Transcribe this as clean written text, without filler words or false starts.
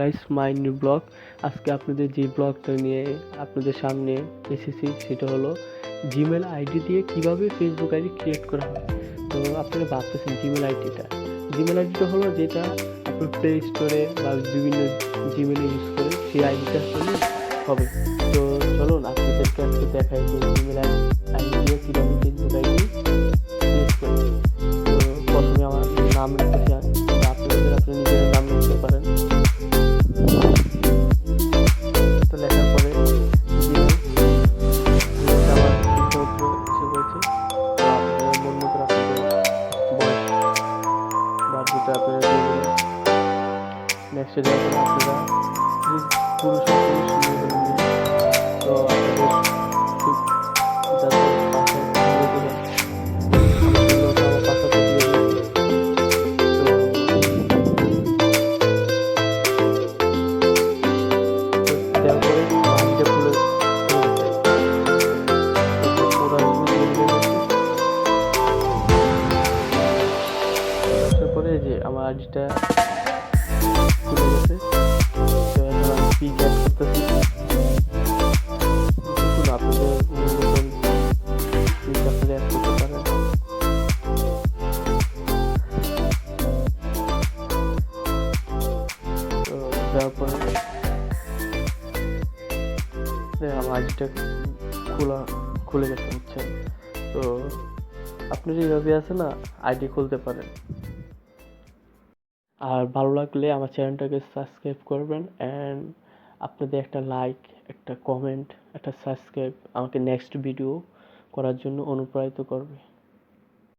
Guys, my new blog. আজকে আপনাদের যে ব্লগটা নিয়ে আপনাদের সামনে এসেছি সেটা হলো জিমেল আইডি দিয়ে কিভাবে ফেসবুক আইডি ক্রিয়েট করা হয়। তো আপনারা ভাবতেছেন জিমেল আইডিটা হলো যেটা আপনার প্লে স্টোরে বা বিভিন্ন জিমেলে ইউজ করে সেই আইডিটা হলে হবে। তো চলুন আপনাদেরকে আজকে দেখাই যে জিমেল আইডি দিয়ে কীভাবে ফেসবুক আইডি ক্রিয়েট করে। তো প্রথমে আমার নাম লিখতেছি, আপনি নিজের নাম লিখতে পারেন। তো লেখার পরে জিমেল আমার ঠিকমতো এসে পড়েছে। তো আপনার মন মতো আপনাদের বয়স বা যেটা আপনারা দিয়ে দেবেন। নেক্সটে দেওয়ার পরে আপনারা পুরুষ মেয়ে হলে মেয়ে। তো আপনাদের ঠিক যাতে পাসওয়ার্ড দিয়ে দেবেন। আমার পাসওয়ার্ডটা দিয়ে দিয়েছি। তো দেওয়ার পরে আমার আইডিটা খুলে গেছে। পুরো দিয়ে গেছে। আসার পরে যে আমার আইডিটা খুলে গেছে। তো এখন আমি পিক অ্যাড করতেছি। দেখুন আপনাদের মতন পিক আপনারা অ্যাড করতে পারেন। তো দেওয়ার পরে আমার আইডিটা খুলে গেছে, বুঝছেন? তো আপনি যেভাবে আছে না আইডি খুলতে পারেন। আর ভালো লাগলে আমার চ্যানেলটাকে সাবস্ক্রাইব করবেন অ্যান্ড আপনাদের একটা লাইক, একটা কমেন্ট, একটা সাবস্ক্রাইব আমাকে নেক্সট ভিডিও করার জন্য অনুপ্রাণিত করবে।